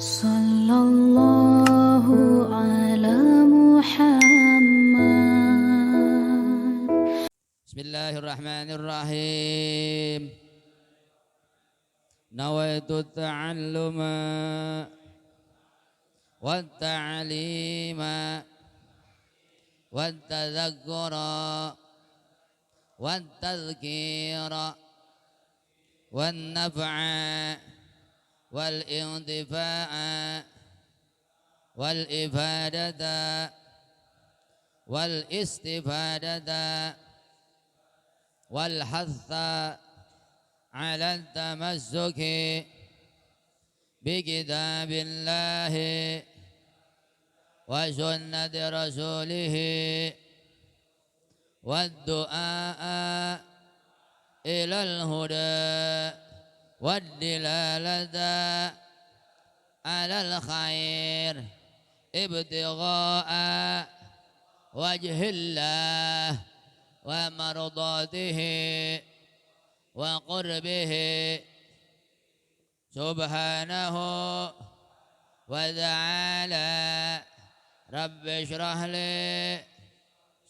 Sallallahu ala Muhammad. Bismillahirrahmanirrahim. Nawaitu ta'alluma wa ta'lima wa tadhakkura wa tadhkira wa naf'a wal intifa'a wal ifadata wal istifadata wal hatha ala tamassuki bi kitabillahi wa sunnati rasulihi wa du'a ilal huda wa dilalata alal khair ibtigha'a wajhillah wa mardatihi wa qurbihi subhanahu wa ta'ala. Rabbi shrah li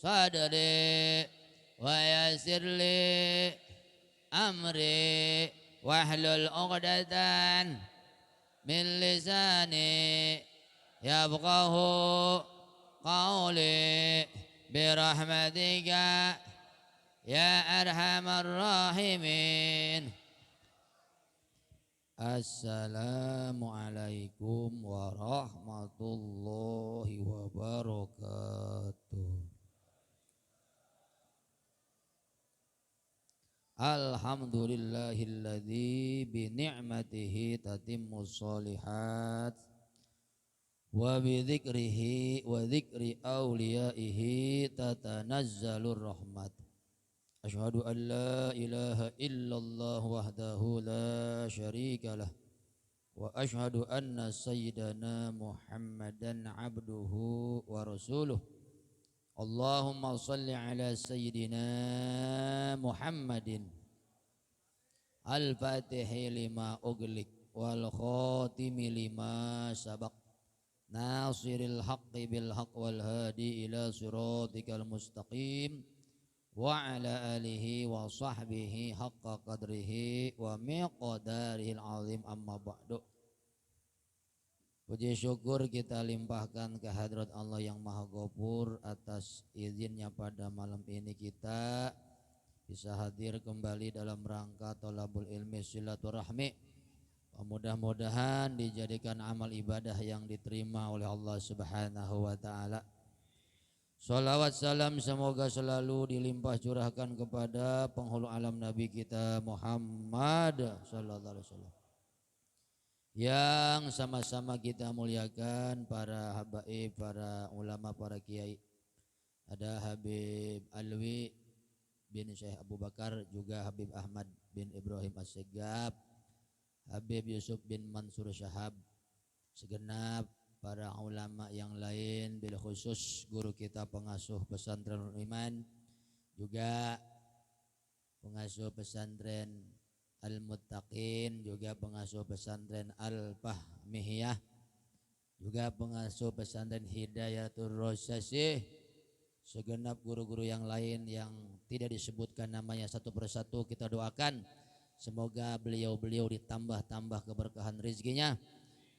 sadri wa yassir li amri wahlul 'uqdatan min lisani yafqahu qawli birahmatika ya arhamar rahimin. Assalamualaikum warahmatullahi wabarakatuh. Alhamdulillahilladzi bi ni'matihi tatimmus sholihat wa bi dzikrihi wa dzikri awliyaihi tatanazzalur rahmat. Asyhadu an la ilaha illallah wahdahu la syarika lah wa asyhadu anna sayyidana Muhammadan abduhu wa rasuluh. Allahumma salli ala sayyidina Muhammadin al-fatihi lima ughliq wal khatimi lima sabaq nasiril haqqi bil haqq wal hadi ila siratikal mustaqim wa ala alihi wa sahbihi haqqa qadrihi wa miqdarihil azim, amma ba'du. Puji syukur kita limpahkan ke hadrat Allah yang Maha Ghafur atas izinnya pada malam ini kita bisa hadir kembali dalam rangka thalabul ilmi silaturahmi. Mudah-mudahan dijadikan amal ibadah yang diterima oleh Allah Subhanahu wa taala. Salawat salam semoga selalu dilimpah curahkan kepada penghulu alam Nabi kita Muhammad sallallahu alaihi wasallam, yang sama-sama kita muliakan para habaib, para ulama, para kiai. Ada Habib Alwi bin Syekh Abu Bakar, juga Habib Ahmad bin Ibrahim As-Segaf, Habib Yusuf bin Mansur Syahab, segenap para ulama yang lain, bil khusus guru kita pengasuh pesantren Iman, juga pengasuh pesantren Al-Muttaqin, juga pengasuh pesantren Al-Fahmiyah, juga pengasuh pesantren Hidayatul Rosasih, segenap guru-guru yang lain yang tidak disebutkan namanya satu persatu, kita doakan semoga beliau-beliau ditambah-tambah keberkahan rezekinya,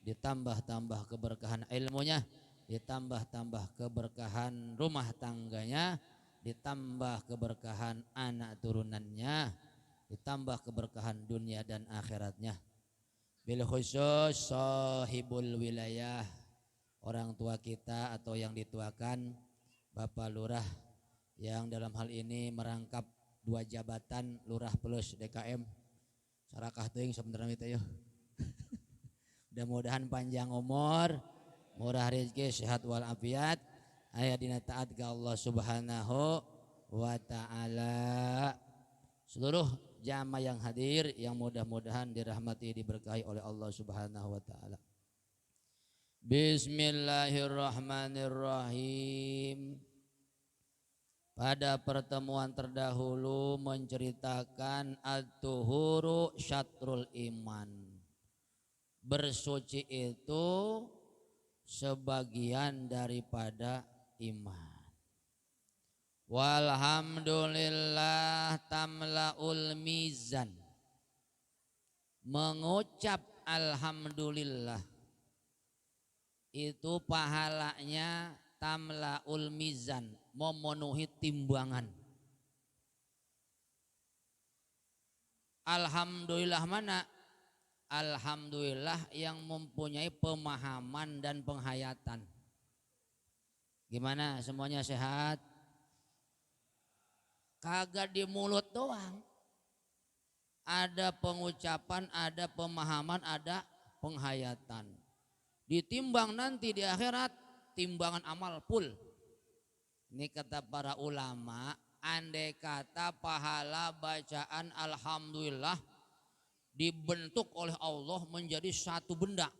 ditambah-tambah keberkahan ilmunya, ditambah-tambah keberkahan rumah tangganya, ditambah keberkahan anak turunannya, ditambah keberkahan dunia dan akhiratnya. Bil khusus sahibul wilayah, orang tua kita atau yang dituakan, Bapak Lurah, yang dalam hal ini merangkap dua jabatan, Lurah plus DKM. Sarakah teuing sebenarnya itu ya. Mudah-mudahan panjang umur, murah rezeki, sehat walafiat, aya dina taat ka Allah Subhanahu wa taala. Seluruh jamaah yang hadir yang mudah-mudahan dirahmati, diberkahi oleh Allah Subhanahu wa taala. Bismillahirrahmanirrahim. Pada pertemuan terdahulu menceritakan at-tuhuru syatrul iman, Bersuci itu sebagian daripada iman. Walhamdulillah tamlaul mizan. Mengucap alhamdulillah itu pahalanya tamlaul mizan, memenuhi timbangan. Alhamdulillah mana? Alhamdulillah yang mempunyai pemahaman dan penghayatan. Gimana, semuanya sehat? Kagak di mulut doang. Ada pengucapan, ada pemahaman, ada penghayatan. Ditimbang nanti di akhirat, timbangan amal full. Ini kata para ulama, andai kata pahala bacaan alhamdulillah dibentuk oleh Allah menjadi satu benda.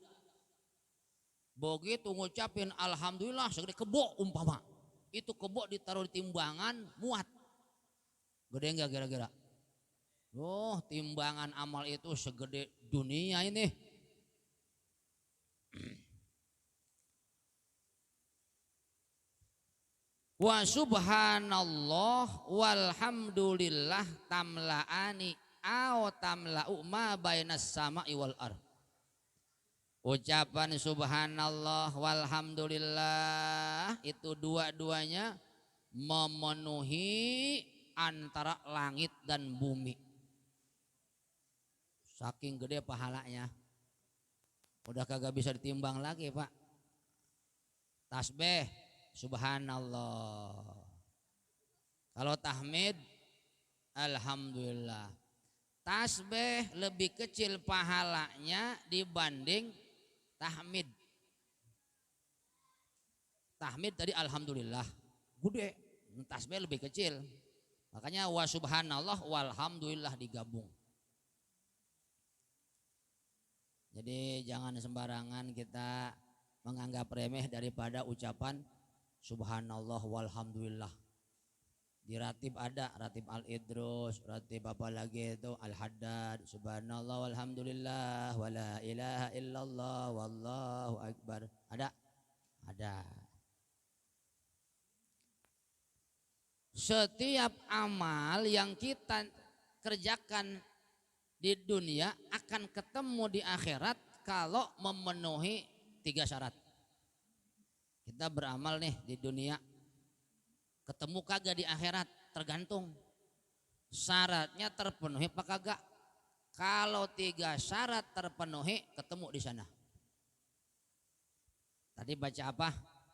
Begitu ngucapin alhamdulillah segede kebo umpama. Itu kebo ditaruh di timbangan muat. Gede enggak kira-kira? Oh, timbangan amal itu segede dunia ini. Wa subhanallah walhamdulillah tamla'ani aw tamla'u ma bainas sama'i wal ardh. Ucapan subhanallah walhamdulillah itu dua-duanya memenuhi antara langit dan bumi. Saking gede pahalanya. Udah kagak bisa ditimbang lagi, Pak. Tasbih subhanallah. Kalau tahmid alhamdulillah. Tasbih lebih kecil pahalanya dibanding tahmid. Tahmid tadi alhamdulillah gede, tasbih lebih kecil. Makanya wa subhanallah walhamdulillah digabung. Jadi jangan sembarangan kita menganggap remeh daripada ucapan subhanallah walhamdulillah. Di ratib ada ratib al-idrus, ratib apa lagi itu al-haddad, subhanallah walhamdulillah wala ilaha illallah wallahu akbar. Ada? Ada. Setiap amal yang kita kerjakan di dunia akan ketemu di akhirat kalau memenuhi 3 syarat. Kita beramal nih di dunia, ketemu kagak di akhirat? Tergantung syaratnya terpenuhi apa kagak. Kalau 3 syarat terpenuhi, ketemu di sana. Tadi baca apa?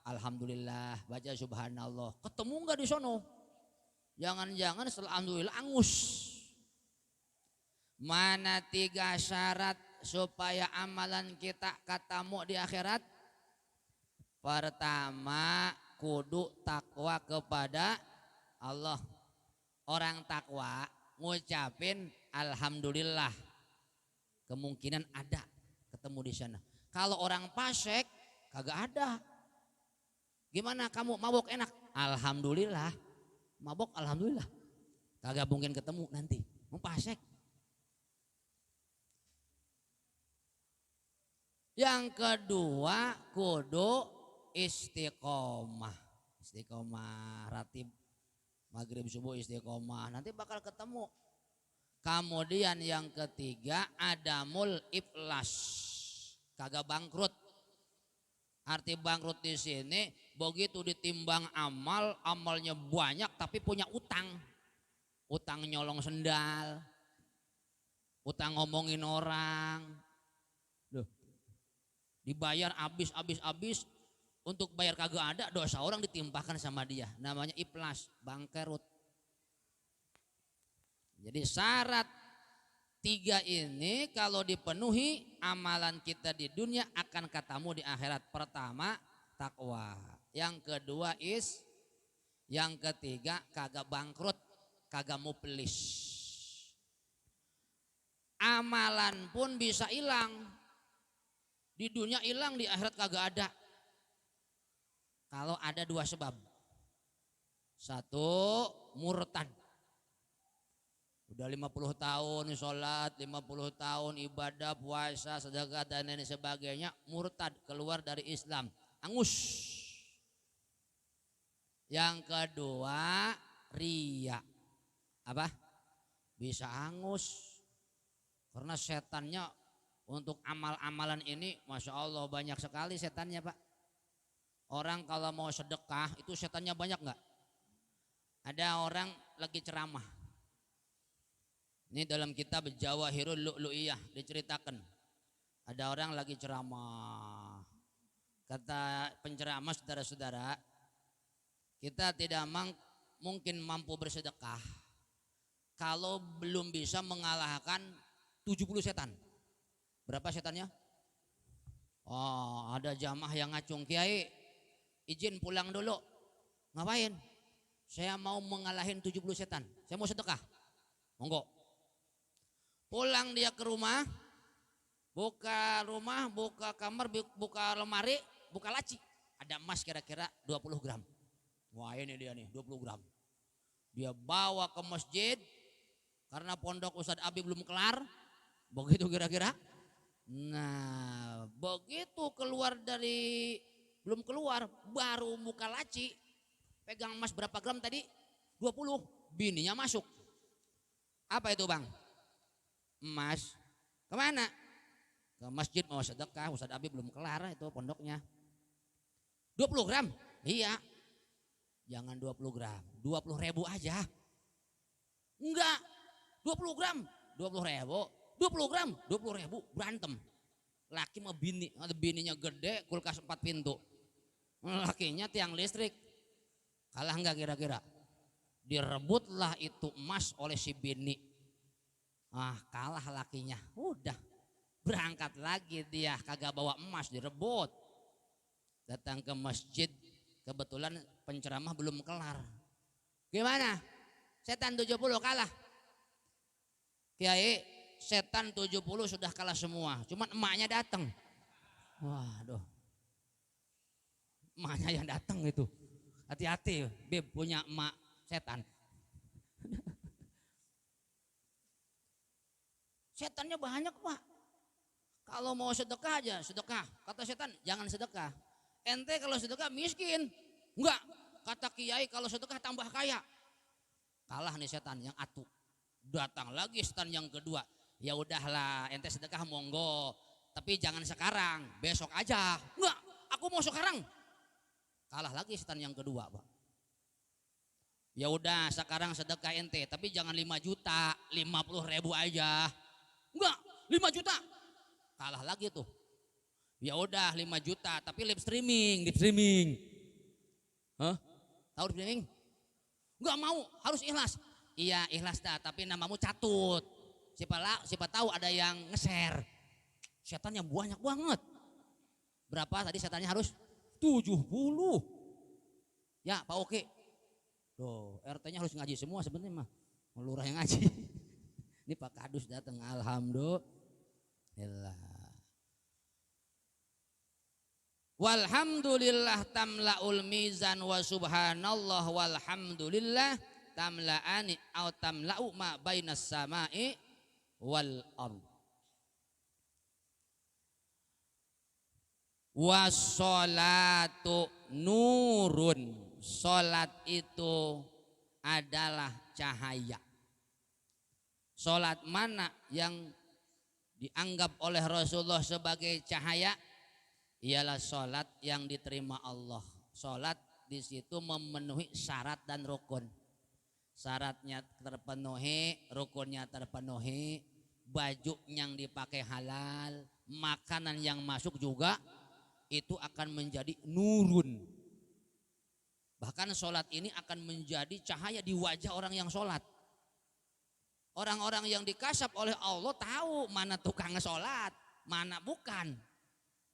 Alhamdulillah, baca subhanallah, ketemu nggak di sono? Jangan-jangan setelah alhamdulillah angus. Mana 3 syarat supaya amalan kita ketemu di akhirat? Pertama, kudu takwa kepada Allah. Orang takwa ngucapin alhamdulillah, kemungkinan ada ketemu di sana. Kalau orang fasik kagak ada. Gimana kamu mabok enak? Alhamdulillah. Mabok alhamdulillah. Kagak mungkin ketemu nanti. Mau fasik. Yang kedua, kudu istiqomah. Istiqomah ratib maghrib subuh istiqomah, nanti bakal ketemu. Kemudian yang ketiga, adamul iflas, kagak bangkrut. Arti bangkrut di sini begitu ditimbang amal, amalnya banyak tapi punya utang. Utang nyolong sendal, utang ngomongin orang. Loh, dibayar habis, untuk bayar kagak ada, dosa orang ditimpakan sama dia. Namanya iflas, bangkrut. Jadi syarat 3 ini kalau dipenuhi, amalan kita di dunia akan ketemu di akhirat. Pertama, takwa. Yang kedua yang ketiga kagak bangkrut, kagak muflis. Amalan pun bisa hilang. Di dunia hilang, di akhirat kagak ada. Kalau ada 2 sebab. 1, murtad. Udah 50 tahun sholat, 50 tahun ibadah, puasa, sedekah dan lain sebagainya, murtad, keluar dari Islam. Angus. Yang kedua, riya. Apa? Bisa angus. Karena setannya untuk amal-amalan ini, Masya Allah banyak sekali setannya Pak. Orang kalau mau sedekah itu setannya banyak nggak? Ada orang lagi ceramah. Ini dalam kitab Jawahirul Lu'lu'iyah diceritakan. Ada orang lagi ceramah. Kata penceramah, saudara-saudara, kita tidak mungkin mampu bersedekah kalau belum bisa mengalahkan 70 setan. Berapa setannya? Oh, ada jamaah yang ngacung, Kiai, izin pulang dulu. Ngapain? Saya mau mengalahin 70 setan. Saya mau sedekah. Monggo. Pulang dia ke rumah, buka kamar, buka lemari, buka laci. Ada emas kira-kira 20 gram. Wah ini dia nih 20 gram. Dia bawa ke masjid, karena pondok Ustadz Abi belum kelar. Begitu kira-kira. Nah begitu belum keluar, baru buka laci. Pegang emas berapa gram tadi? 20. Bininya masuk. Apa itu bang? Emas. Kemana? Ke masjid mau sedekah. Ustadz Abi belum kelar itu pondoknya. 20 gram? Iya. Jangan 20 gram. 20.000 aja. Enggak. 20 gram. 20.000. 20 gram. 20.000. Berantem. Laki sama bini. Bininya gede, kulkas 4 pintu. Lakinya tiang listrik. Kalah enggak kira-kira? Direbutlah itu emas oleh si bini. Kalah lakinya. Udah berangkat lagi dia, kagak bawa emas, direbut. Datang ke masjid, kebetulan penceramah belum kelar. Gimana? Setan 70 kalah. Kiai, setan 70 sudah kalah semua. Cuman emaknya datang. Waduh. Emaknya yang datang itu. Hati-hati, Beb punya emak setan. Setannya banyak Pak. Kalau mau sedekah aja, sedekah. Kata setan, jangan sedekah. Ente kalau sedekah miskin. Enggak. Kata kiai kalau sedekah tambah kaya. Kalah nih setan yang atu. Datang lagi setan yang kedua. Ya udahlah, ente sedekah monggo. Tapi jangan sekarang, besok aja. Enggak, aku mau sekarang. Kalah lagi setan yang kedua Pak. Ya udah sekarang sedekah ente, tapi jangan 5 juta, 50.000 aja. Enggak, 5 juta. Kalah lagi tuh. Ya udah 5 juta tapi live streaming. Hah? Tahu live streaming? Enggak mau, harus ikhlas. Iya, ikhlas dah, tapi namamu catut. Siapa tahu ada yang nge-share. Setannya banyak banget. Berapa tadi setannya harus? 70. Ya, Pak Oke. Tuh, RT-nya harus ngaji semua sebenarnya mah. Lurah yang ngaji. Ini Pak Kadus datang, alhamdulillah. Walhamdulillah tamla'ul mizan wa subhanallah walhamdulillah tamla'ani au tamla'u ma bainas sama'i wal ardh. Wassolatu nurun. Solat itu adalah cahaya. Solat mana yang dianggap oleh Rasulullah sebagai cahaya? Ialah solat yang diterima Allah. Solat di situ memenuhi syarat dan rukun. Syaratnya terpenuhi, rukunnya terpenuhi, baju yang dipakai halal, makanan yang masuk juga itu akan menjadi nurun. Bahkan solat ini akan menjadi cahaya di wajah orang yang solat. Orang-orang yang dikasap oleh Allah tahu mana tukang sholat, mana bukan.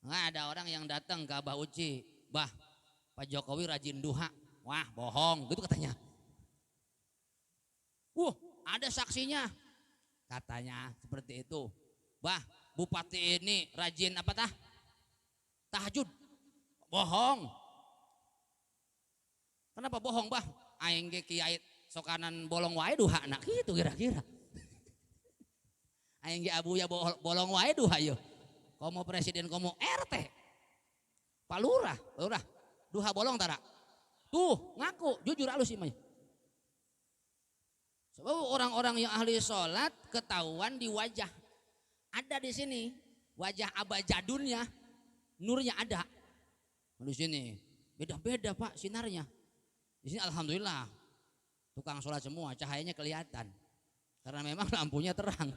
Nggak ada orang yang datang ke Abah Uci, Bah, Pak Jokowi rajin duha. Wah bohong, gitu katanya. Ada saksinya. Katanya seperti itu. Bah, Bupati ini rajin apa tahajud. Bohong. Kenapa bohong Bah? Aing ge kiai sokanan bolong wae duha anak gitu kira-kira. Aing ge abu ya bolong wae duh hayu. Komo presiden komo RT. Pak Lurah, duha bolong tara. Tuh ngaku jujur alus sih mah. Sebab orang-orang yang ahli sholat ketahuan di wajah. Ada di sini wajah abajadunnya, nurnya ada. Di sini beda-beda Pak sinarnya. Di sini alhamdulillah tukang sholat semua cahayanya kelihatan karena memang lampunya terang.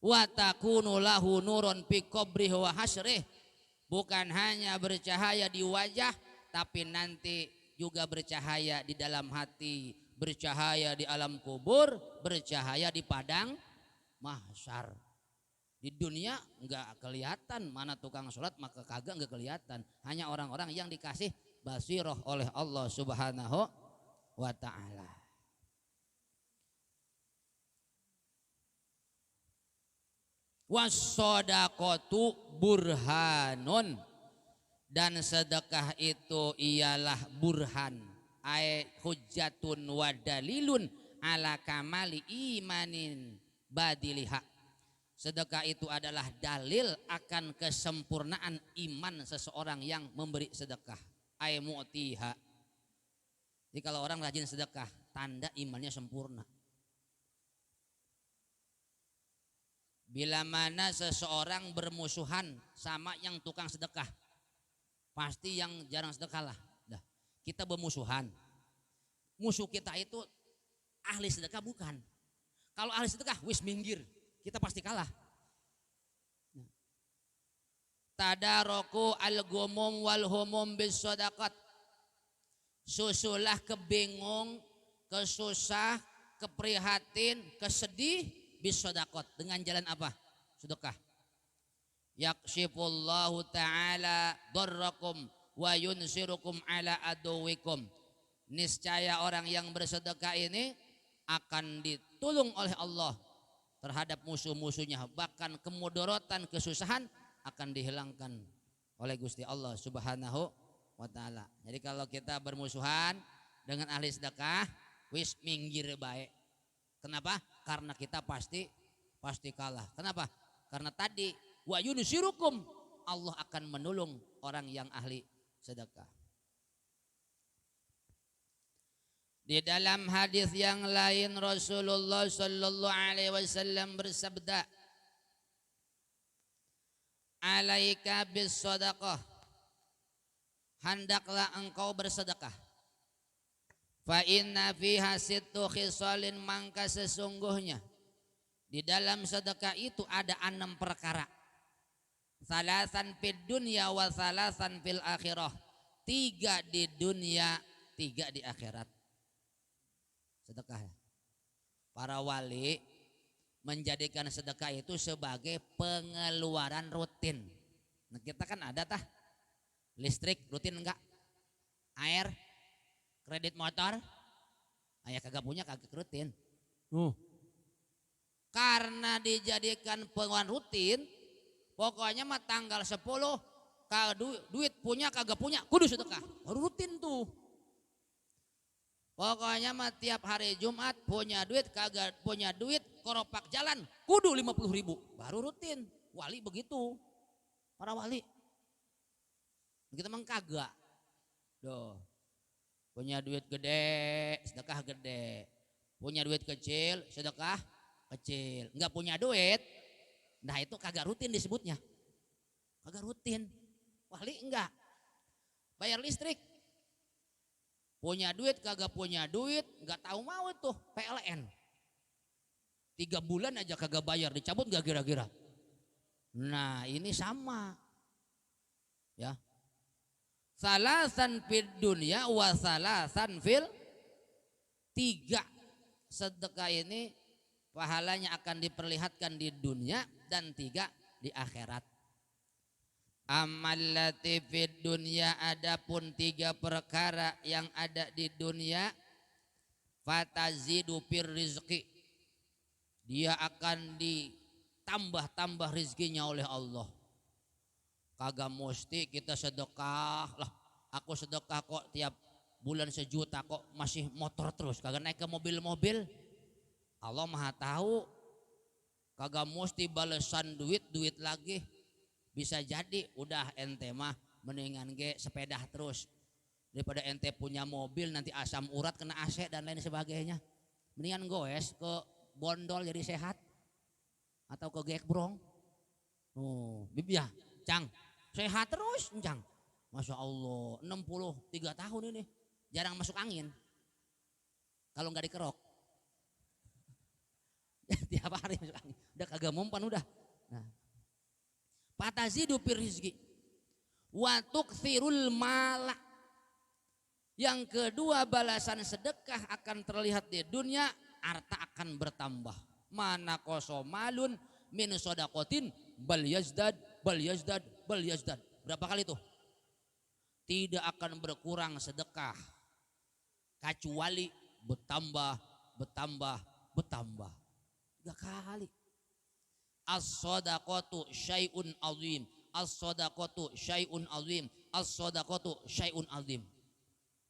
Wa takunu lahu nurun fi qabrihi wa hasyrih. Bukan hanya bercahaya di wajah tapi nanti juga bercahaya di dalam hati, bercahaya di alam kubur, bercahaya di padang mahsyar. Di dunia enggak kelihatan mana tukang sholat, maka kagak enggak kelihatan. Hanya orang-orang yang dikasih basiroh oleh Allah Subhanahu wa ta'ala. Was-shadaqatu burhanun, dan sedekah itu ialah burhan, ay hujjatun wa dalilun ala kamali imanin badiliha. Sedekah itu adalah dalil akan kesempurnaan iman seseorang yang memberi sedekah, ay mu'tiha. Jadi kalau orang rajin sedekah, tanda imannya sempurna. Bila mana seseorang bermusuhan sama yang tukang sedekah, pasti yang jarang sedekah lah. Dah, kita bermusuhan. Musuh kita itu ahli sedekah bukan. Kalau ahli sedekah wis minggir, kita pasti kalah. Tadaroku al-gumum wal humum bis sadaqat. Susulah kebingung, kesusah, keprihatin, kesedih bis sadaqat, dengan jalan apa? Sedekah. Yakshifullahu ta'ala darrakum wa yunsirukum ala aduwikum. Niscaya orang yang bersedekah ini akan ditolong oleh Allah terhadap musuh-musuhnya, bahkan kemudorotan, kesusahan akan dihilangkan oleh Gusti Allah Subhanahu wa ta'ala. Jadi kalau kita bermusuhan dengan ahli sedekah, wis minggir baik. Kenapa? Karena kita pasti kalah. Kenapa? Karena tadi wa yunsirukum, Allah akan menolong orang yang ahli sedekah. Di dalam hadis yang lain Rasulullah sallallahu alaihi wasallam bersabda, alaika bis sadaqah, hendaklah engkau bersedekah. Fa inna fiha sittu khisalin, mangka sesungguhnya di dalam sedekah itu ada 6 perkara. Salasan fid dunya wa salasan fil akhirah. 3 di dunia, 3 di akhirat. Sedekah. Para wali menjadikan sedekah itu sebagai pengeluaran rutin. Nah, kita kan ada tah listrik rutin enggak? Air, kredit motor, ayah kagak punya kagak rutin. Karena dijadikan pengeluaran rutin, pokoknya mah tanggal 10 duit punya kagak punya kudu sedekah. Baru rutin tuh. Pokoknya mah tiap hari Jumat punya duit kagak punya duit, koropak jalan kudu 50.000. Baru rutin. Wali begitu. Para wali. Kita emang kagak. Doh. Punya duit gede, sedekah gede. Punya duit kecil, sedekah kecil. Enggak punya duit, nah itu kagak rutin disebutnya. Kagak rutin. Wali enggak. Bayar listrik. Punya duit kagak punya duit, enggak tahu mau tuh PLN. 3 bulan aja kagak bayar, dicabut enggak kira-kira? Nah, ini sama. Ya. Salasan fid dunya wa salasan fil, 3 sedekah ini pahalanya akan diperlihatkan di dunia dan 3 di akhirat. Amallati fid dunya, adapun 3 perkara yang ada di dunia, fatazidu fir rizqi, dia akan ditambah-tambah rizkinya oleh Allah. Kagak mesti kita sedekah lah, aku sedekah kok tiap bulan sejuta kok masih motor terus, kagak naik ke mobil-mobil. Allah Maha tahu, kagak mesti balesan duit lagi. Bisa jadi udah ente mah mendingan ge sepeda terus daripada ente punya mobil nanti asam urat kena AC dan lain sebagainya. Mendingan goes ke bondol jadi sehat atau ke gekbrong. Oh, bibia, Cang, sehat terus, Cang. Masya Allah, 63 tahun ini jarang masuk angin. Kalau nggak dikerok, tiap hari masuk angin. Udah kagak mempan udah. Nah, fatazidu fir rizqi wa tukthirul mala. Yang kedua, balasan sedekah akan terlihat di dunia, harta akan bertambah. Mana kosomalun min sodakotin bal yazdad bal yazdad bal yazdad. Berapa kali tuh? Tidak akan berkurang sedekah kecuali bertambah bertambah bertambah. 3 kali. As-sadaqatu syai'un azim, as-sadaqatu syai'un azim, as-sadaqatu syai'un azim.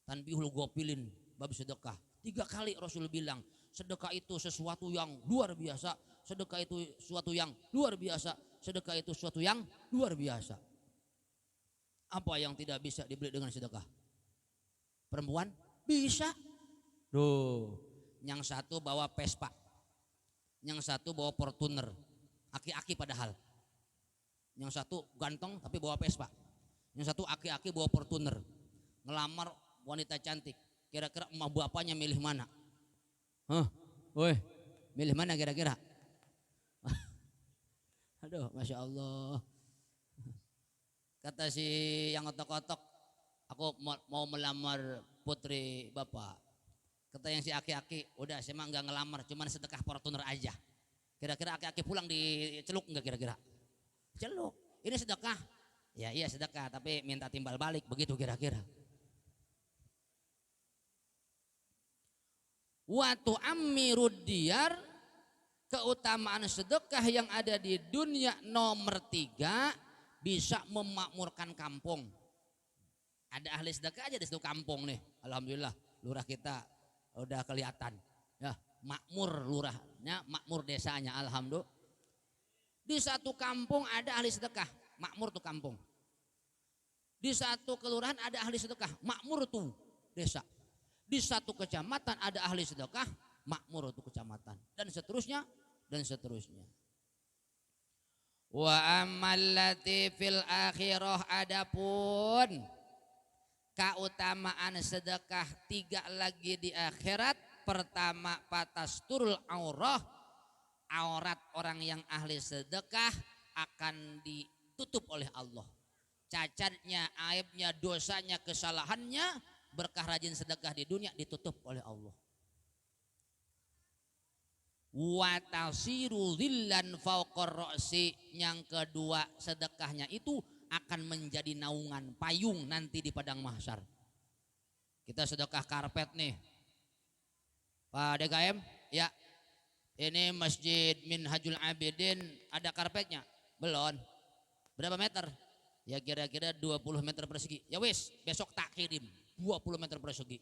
Tanbihul gofilin bab sedekah. 3 kali Rasul bilang sedekah itu sesuatu yang luar biasa, sedekah itu sesuatu yang luar biasa, sedekah itu sesuatu yang luar biasa. Apa yang tidak bisa dibeli dengan sedekah? Perempuan bisa. Duh, yang satu bawa Vespa, yang satu bawa Fortuner, aki-aki padahal. Yang satu ganteng tapi bawa Vespa, yang satu aki-aki bawa Fortuner, ngelamar wanita cantik. Kira-kira emak bapaknya milih mana? Woi, milih mana kira-kira? Aduh, masya Allah. Kata si yang otok-otok, aku mau melamar putri bapak. Kata yang si aki-aki, udah saya mah nggak ngelamar, cuman sedekah Fortuner aja. Kira-kira aki-aki pulang diceluk nggak kira-kira? Celuk. Ini sedekah. Ya iya sedekah, tapi minta timbal balik begitu kira-kira. Watu ammirud diyar, keutamaan sedekah yang ada di dunia nomor 3, bisa memakmurkan kampung. Ada ahli sedekah aja di situ kampung nih. Alhamdulillah lurah kita udah kelihatan ya, makmur lurahnya, makmur desanya, alhamdulillah. Di satu kampung ada ahli sedekah, makmur tuh kampung. Di satu kelurahan ada ahli sedekah, makmur tuh desa. Di satu kecamatan ada ahli sedekah, makmur tuh kecamatan, dan seterusnya dan seterusnya. Wa amallati fil akhirah, adapun keutamaan sedekah 3 lagi di akhirat. Pertama, patasturul aurah, aurat orang yang ahli sedekah akan ditutup oleh Allah. Cacatnya, aibnya, dosanya, kesalahannya, berkah rajin sedekah di dunia ditutup oleh Allah. Wa tasiru dhillan fawqar ra'si, yang kedua sedekahnya itu akan menjadi naungan payung nanti di padang mahsyar. Kita sedekah karpet nih, Pak DKM, ya. Ini Masjid Minhajul Abidin ada karpetnya? Belum. Berapa meter? Ya kira-kira 20 meter persegi. Ya wis, besok tak kirim 20 meter persegi.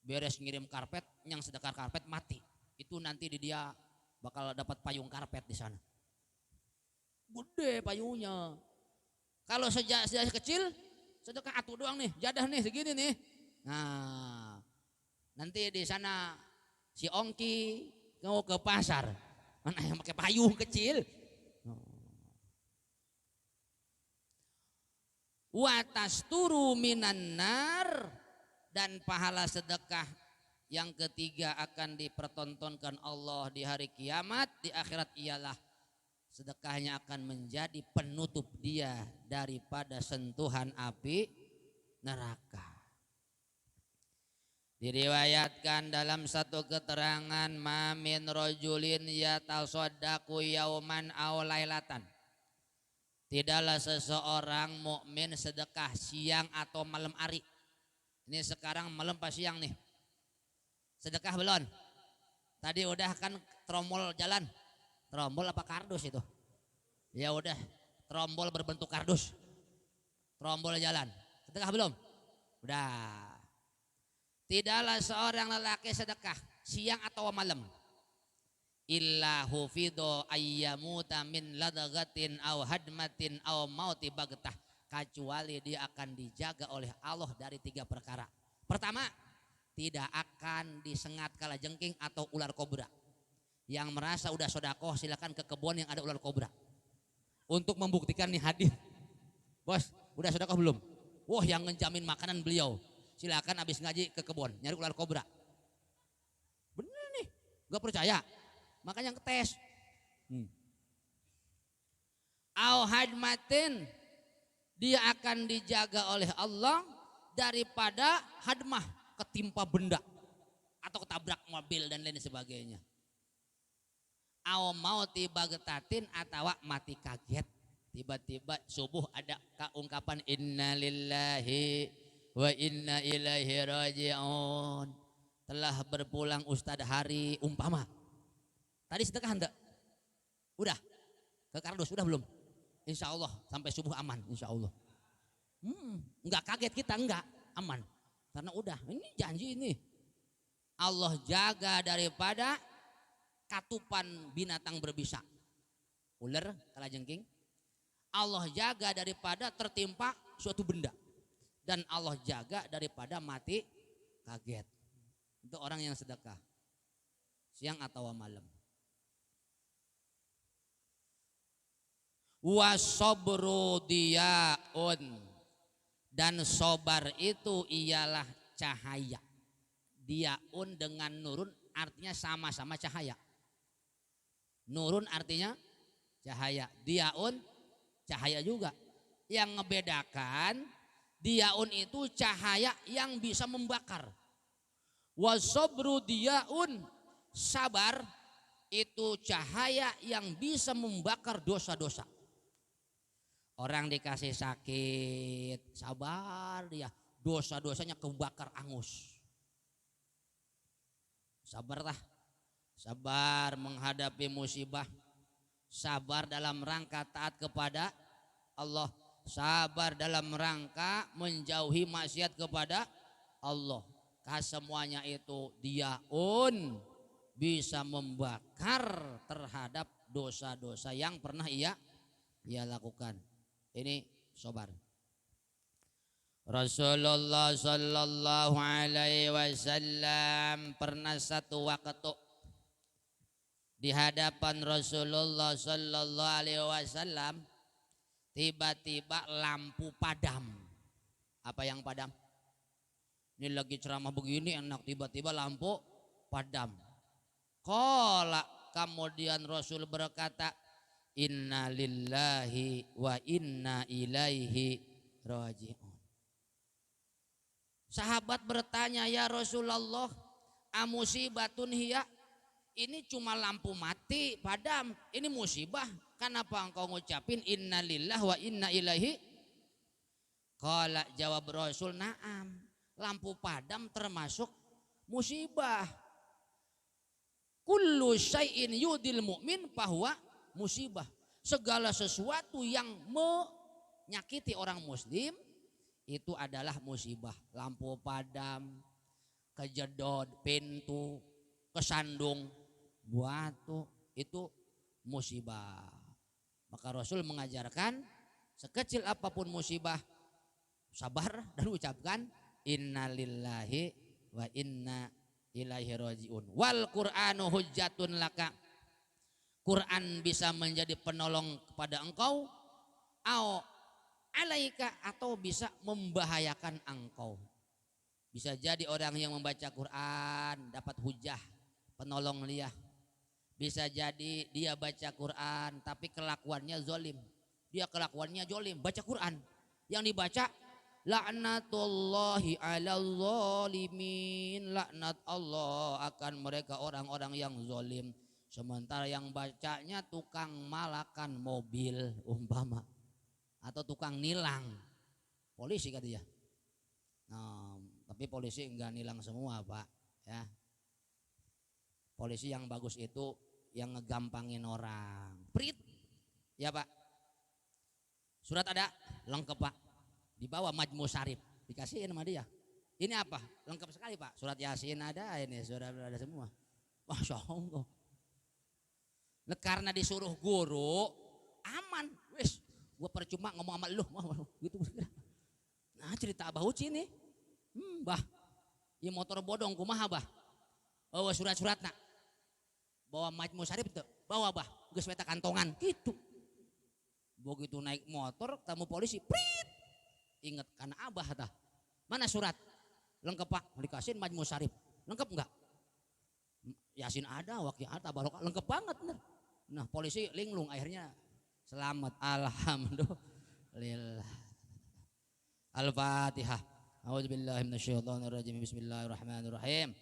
Beres ngirim karpet, yang sedekah karpet mati. Itu nanti di dia bakal dapat payung karpet di sana. Gede payungnya. Kalau sejak kecil, sedekah atuh doang nih, jadah nih segini nih. Nah, nanti di sana si Ongki mau ke pasar, mana yang pakai payung kecil. Watasturu minan nar, dan pahala sedekah yang ketiga akan dipertontonkan Allah di hari kiamat, di akhirat, ialah sedekahnya akan menjadi penutup dia daripada sentuhan api neraka. Diriwayatkan dalam satu keterangan, ma min rajulin yatasaddaqu yauman aw lailatan, tidaklah seseorang mukmin sedekah siang atau malam hari. Ini sekarang malam pas siang nih, sedekah belum? Tadi udah kan trombol jalan, trombol apa kardus itu? Ya udah, trombol berbentuk kardus, trombol jalan. Sedekah belum? Udah. tidaklah seorang lelaki sedekah siang atau malam illa hufidho ayyamuta min ladagatin au hadmatin au mauti bagtah, kecuali dia akan dijaga oleh Allah dari 3 perkara. Pertama, tidak akan disengat kalajengking atau ular kobra. Yang merasa udah sodakoh silakan ke kebun yang ada ular kobra untuk membuktikan nih hadir. Bos, udah sodakoh belum? Wah, yang ngejamin makanan beliau. Silakan habis ngaji ke kebun nyari ular kobra. Bener nih, gak percaya? Makanya ngetes. Au hadmatin, dia akan dijaga oleh Allah daripada hadmah, ketimpa benda atau ketabrak mobil dan lain sebagainya. Au mauti bagtatin, atau mati kaget. Tiba-tiba subuh ada ungkapan innalillahi wa inna ilaihi raji'un. Telah berpulang Ustadz Hari umpama. Tadi sedekah enggak? Udah? Ke kardus udah belum? Insya Allah sampai subuh aman insya Allah. Enggak kaget kita, enggak, aman. Karena udah, ini janji ini. Allah jaga daripada katupan binatang berbisa. Ular, kalajengking. Allah jaga daripada tertimpa suatu benda. Dan Allah jaga daripada mati kaget. Itu orang yang sedekah siang atau malam. Wasobru diyaun, dan sobar itu ialah cahaya. Diyaun dengan nurun artinya sama-sama cahaya. Nurun artinya cahaya, diyaun cahaya juga. Yang ngebedakan diyaun itu cahaya yang bisa membakar. Wasobru diyaun, sabar itu cahaya yang bisa membakar dosa-dosa. Orang dikasih sakit, sabar dia, dosa-dosanya kebakar angus. Sabarlah, sabar menghadapi musibah, sabar dalam rangka taat kepada Allah, sabar dalam rangka menjauhi maksiat kepada Allah. Semuanya itu diaun bisa membakar terhadap dosa-dosa yang pernah ia lakukan. Ini sobar. Rasulullah sallallahu alaihi wasallam pernah satu waktu di hadapan Rasulullah sallallahu alaihi wasallam tiba-tiba lampu padam. Apa yang padam? Ini lagi ceramah begini enak, tiba-tiba lampu padam. Qala, kemudian Rasul berkata, inna lillahi wa inna ilaihi raji'un. Sahabat bertanya, ya Rasulullah, amusibatun hiya? Ini cuma lampu mati padam, ini musibah. Kenapa engkau ngucapin inna lillahi wa inna ilaihi? Qala, jawab Rasul, na'am, lampu padam termasuk musibah. Kullu syai'in yudil mu'min bahwa musibah. Segala sesuatu yang menyakiti orang muslim itu adalah musibah. Lampu padam, kejedot pintu, kesandung batu, itu musibah. Maka Rasul mengajarkan sekecil apapun musibah, sabar dan ucapkan innalillahi wa inna ilaihi rajiun. Wal Qur'anu hujjatun laka, Quran bisa menjadi penolong kepada engkau, au alaika, atau bisa membahayakan engkau. Bisa jadi orang yang membaca Quran dapat hujah, penolong dia. Bisa jadi dia baca Quran tapi kelakuannya zolim. Dia kelakuannya zolim, baca Quran. Yang dibaca laknatullahi alal zalimin, laknat Allah akan mereka orang-orang yang zolim. Sementara yang bacanya tukang malakan mobil umpama, atau tukang nilang, polisi kata dia. Nah, tapi polisi enggak nilang semua Pak, ya. Polisi yang bagus itu yang ngegampangin orang. Prit, ya Pak. Surat ada lengkap Pak. Dibawa Majmu Syarif, dikasihin sama dia. Ini apa? Lengkap sekali Pak. Surat Yasin ada, ini surat ada semua. Masya Allah. Nah, karena disuruh guru, aman. Wes, gua percuma ngomong sama lu. Gitu. Nah cerita Abah Uci nih. Bah, ya motor bodong kumaha bah. Bawa surat-surat nak. Bawa majmu syarif itu. Bawa bah, geus weta kantongan. Gitu. Begitu naik motor, ketemu polisi. Prit. Ingat karena Abah tah. Mana surat? Lengkap Pak, dikasihin majmu syarif. Lengkap enggak? Yasin ada, wakil ada, barokah, lengkap banget bener. Nah polisi linglung akhirnya selamat, alhamdulillah. Al-Fatihah. A'udzubillahi minasyaitonirrajim. Bismillahirrahmanirrahim.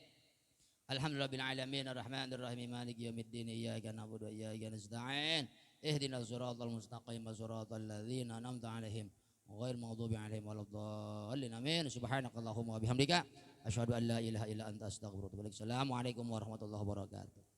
Alhamdulillahil alamin arrahmanir rahim maliki yaumiddin iyyaka na'budu wa iyyaka nasta'in. Ihdinas siratal mustaqim siratal ladzina an'amta 'alaihim ghairil maghdubi 'alaihim waladdallin. Amin. Subhanakallahumma wa bihamdika asyhadu an la ilaha illa anta astaghfiruka wa atubu ilaik. Assalamualaikum warahmatullahi wabarakatuh.